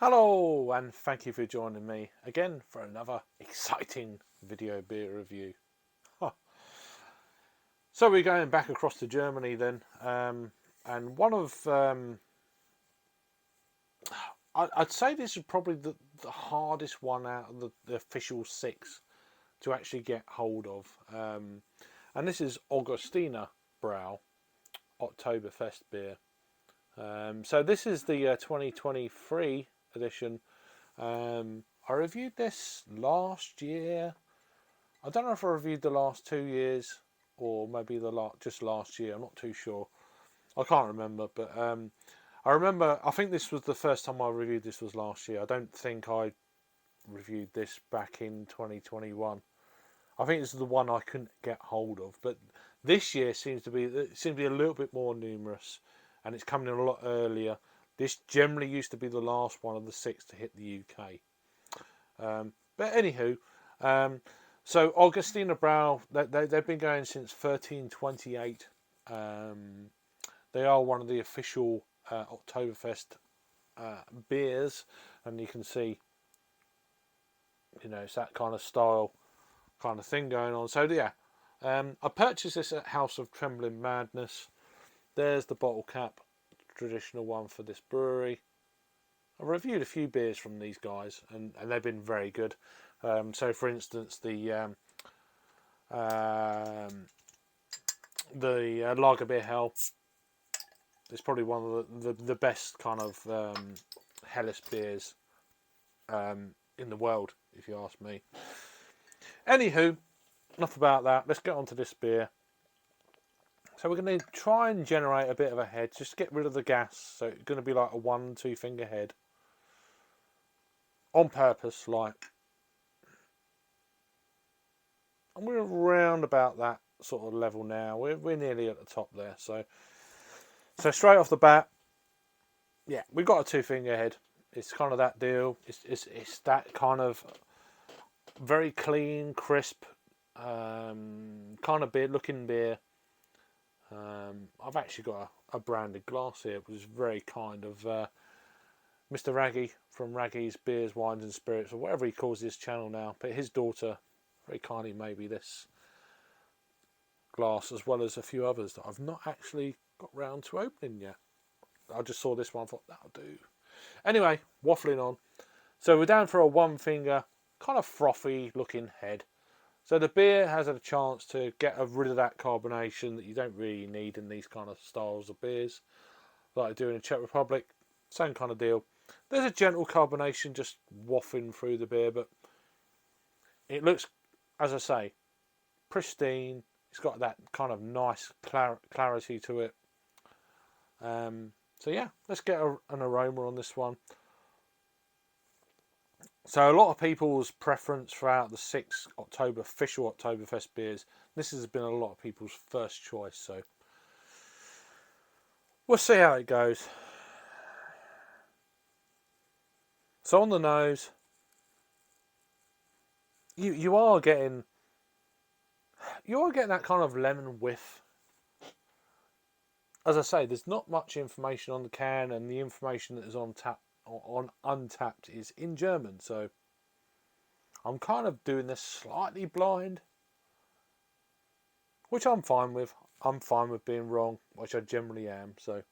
Hello, and thank you for joining me again for another exciting video beer review. Huh. So we're going back across to Germany then, and one of I'd say this is probably the hardest one out of the official six to actually get hold of, and this is Augustiner Bräu Oktoberfest beer. So this is the 2023 edition. I reviewed this last year. I don't know if I reviewed the last 2 years or maybe just last year. I'm not too sure. I can't remember, but I remember. I think this was the first time I reviewed this was last year. I don't think I reviewed this back in 2021. I think this is the one I couldn't get hold of, but this year seems to be a little bit more numerous, and it's coming in a lot earlier. This generally used to be the last one of the six to hit the UK. But anywho, so Augustiner Bräu, they've been going since 1328. They are one of the official Oktoberfest beers, and you can see, it's that kind of style, kind of thing going on. So yeah, I purchased this at House of Trembling Madness. There's the bottle cap, traditional one for this brewery. I reviewed a few beers from these guys, and they've been very good. So, for instance, the Lager Beer Hell is probably one of the best kind of Helles beers in the world, if you ask me. Anywho, enough about that. Let's get on to this beer. So we're going to try and generate a bit of a head, just get rid of the gas. So it's going to be like a 1-2 finger head. On purpose, like. And we're around about that sort of level now. We're nearly at the top there. So straight off the bat, yeah, we've got a 2-finger head. It's kind of that deal. It's that kind of very clean, crisp, kind of looking beer. I've actually got a branded glass here, which is very kind of Mr. Raggy from Raggy's Beers, Wines and Spirits, or whatever he calls his channel now. But his daughter very kindly made me this glass, as well as a few others that I've not actually got round to opening yet. I just saw this one, thought that'll do. Anyway, waffling on. So we're down for a 1-finger, kind of frothy looking head. So the beer has a chance to get rid of that carbonation that you don't really need in these kind of styles of beers, like I do in the Czech Republic. Same kind of deal. There's a gentle carbonation just wafting through the beer, but it looks, as I say, pristine. It's got that kind of nice clarity to it. So yeah, let's get an aroma on this one. So a lot of people's preference throughout the 6 official Oktoberfest beers, this has been a lot of people's first choice. So we'll see how it goes. So on the nose, you are getting that kind of lemon whiff. As I say, there's not much information on the can, and the information that is on Untapped is in German, so I'm kind of doing this slightly blind, which I'm fine with. I'm fine with being wrong, which I generally am. So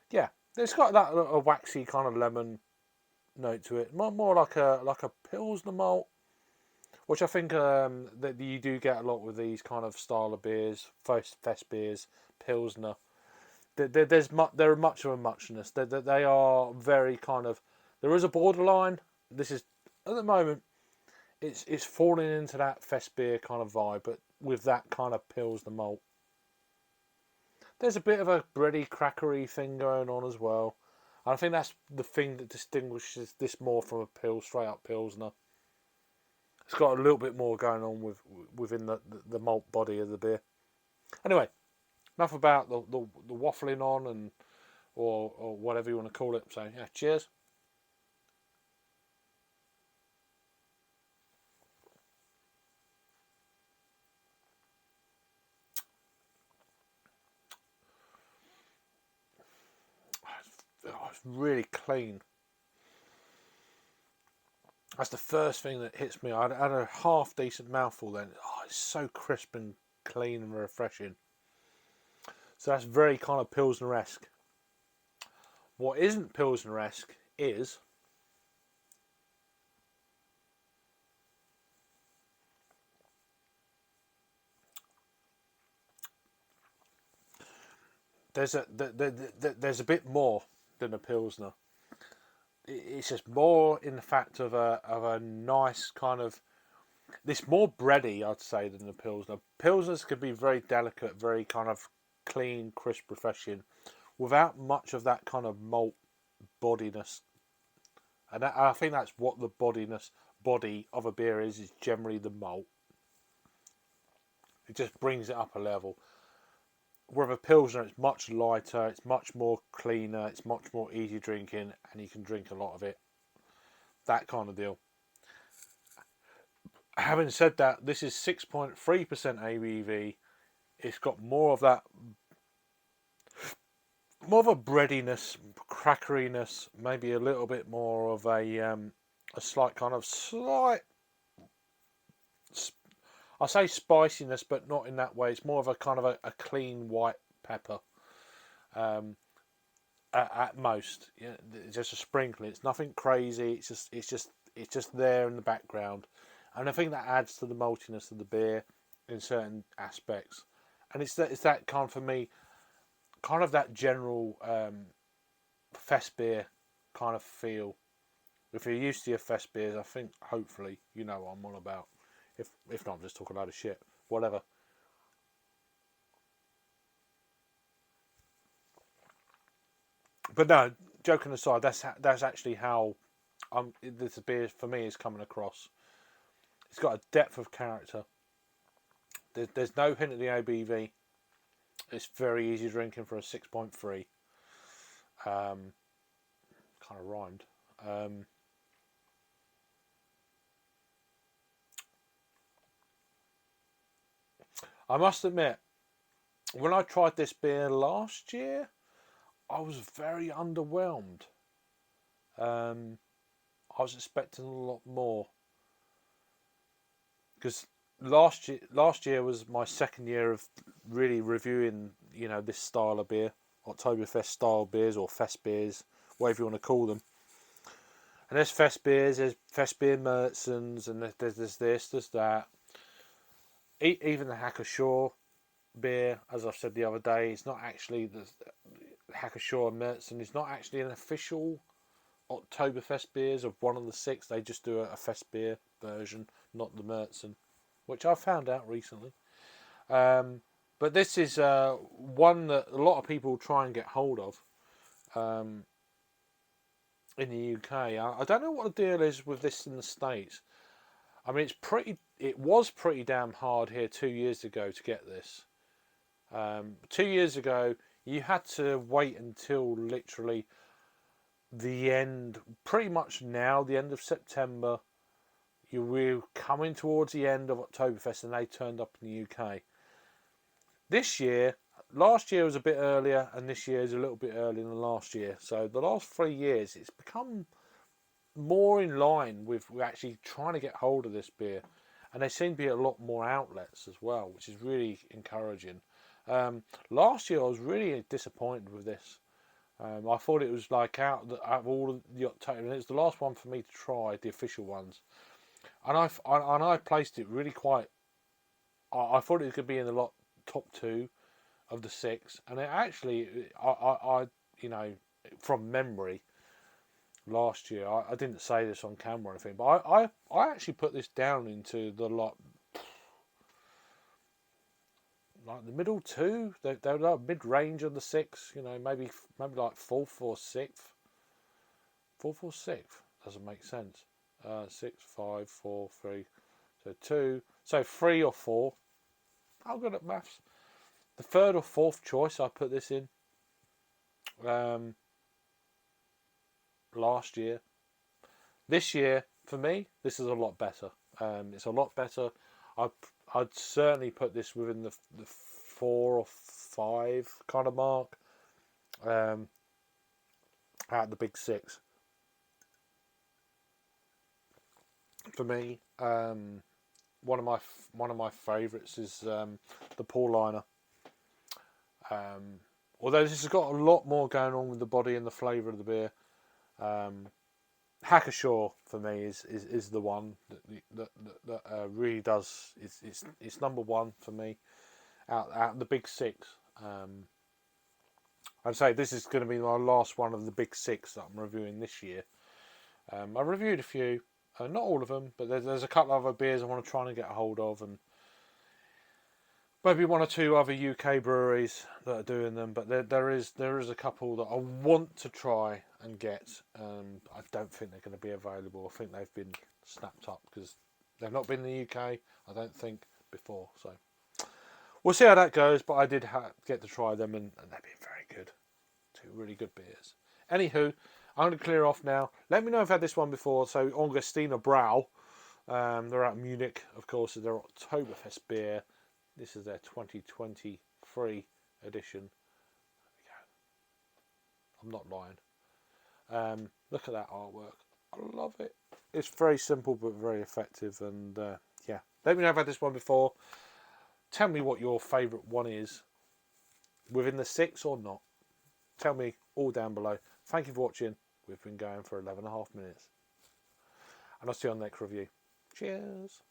yeah, it's got that a waxy kind of lemon note to it, more like a Pilsner malt, which I think that you do get a lot with these kind of style of beers, fest beers, Pilsner. There are much of a muchness. They are very kind of. There is a borderline. This is at the moment. It's falling into that fest beer kind of vibe, but with that kind of Pilsner malt. There's a bit of a bready, crackery thing going on as well. And I think that's the thing that distinguishes this more from a straight up Pilsner. It's got a little bit more going on within the malt body of the beer. Anyway, enough about the waffling on and or whatever you want to call it. So yeah, cheers. Oh, it's really clean. That's the first thing that hits me. I had a half decent mouthful then. Oh, it's so crisp and clean and refreshing. So that's very kind of Pilsner-esque. What isn't Pilsner-esque is there's a bit more than a Pilsner. It's just more in the fact of a nice kind of. It's more bready, I'd say, than the Pilsner. Pilsners can be very delicate, very kind of clean, crisp, refreshing, without much of that kind of malt bodiness. And I think that's what the body of a beer is generally the malt. It just brings it up a level. With a Pilsner, it's much lighter, it's much more cleaner, it's much more easy drinking, and you can drink a lot of it. That kind of deal. Having said that, this is 6.3% ABV. It's got more of that, more of a breadiness, crackeriness, maybe a little bit more of a slight kind of slight, I say spiciness, but not in that way. It's more of a kind of a clean white pepper, um, at most. Yeah, just a sprinkle. It's nothing crazy. It's just there in the background, and I think that adds to the maltiness of the beer in certain aspects. And it's that kind of, for me, kind of that general fest beer kind of feel. If you're used to your fest beers, I think hopefully you know what I'm on about. If not, I'm just talking a load of shit. Whatever. But no, joking aside, that's actually how this beer for me is coming across. It's got a depth of character. There's no hint of the ABV. It's very easy drinking for a 6.3. Kind of rhymed. Um, I must admit, when I tried this beer last year, I was very underwhelmed. Um, I was expecting a lot more because last year was my second year of really reviewing, this style of beer, Oktoberfest style beers or fest beers, whatever you want to call them. And there's fest beers, there's fest beer Mertzens, and there's this, there's that. Even the Hacker beer, as I've said the other day, it's not actually the Hacker and Märzen. It's not actually an official Oktoberfest beers of one of the six. They just do a fest beer version, not the Märzen, which I found out recently. But this is one that a lot of people try and get hold of um, in the UK. I don't know what the deal is with this in the States. I mean, it was pretty damn hard here 2 years ago to get this. 2 years ago, you had to wait until literally the end, pretty much now, the end of September. You were coming towards the end of Oktoberfest, and they turned up in the UK. This year, last year was a bit earlier, and this year is a little bit earlier than last year. So the last 3 years, it's become more in line with actually trying to get hold of this beer, and there seem to be a lot more outlets as well, which is really encouraging. Last year I was really disappointed with this. I thought it was like out of all of the October, and it was the last one for me to try, the official ones, and I placed it really quite. I thought it could be in the top two of the six, and it actually, from memory, last year. I didn't say this on camera or anything, but I actually put this down into the lot, like the middle two. They're like mid range of the six. Maybe like fourth or sixth. Doesn't make sense. 6, 5, 4, 3. So two. So three or four. I'm good at maths. The third or fourth choice I put this in. Um, Last year. This year, for me, this is a lot better. It's a lot better. I'd certainly put this within the 4 or 5 kind of mark, um, out of the big six. for me. One of my favourites is the Pauliner. Although this has got a lot more going on with the body and the flavour of the beer. Hackashaw for me is the one that really does. It's number one for me out of the big six. I'd say this is going to be my last one of the big six that I'm reviewing this year. I reviewed a few, not all of them, but there's a couple of other beers I want to try and get a hold of, and maybe one or two other UK breweries that are doing them. But there is a couple that I want to try and get. I don't think they're going to be available. I think they've been snapped up because they've not been in the UK, I don't think, before. So we'll see how that goes. But I did get to try them, and they've been very good. Two really good beers. Anywho, I'm going to clear off now. Let me know if I've had this one before. So Augustiner Bräu. They're out of Munich, of course. Their Oktoberfest beer. This is their 2023 edition. I'm not lying. Look at that artwork. I love it. It's very simple but very effective. And yeah, let me know if I've had this one before. Tell me what your favourite one is. Within the six or not. Tell me all down below. Thank you for watching. We've been going for 11.5 minutes. And I'll see you on the next review. Cheers.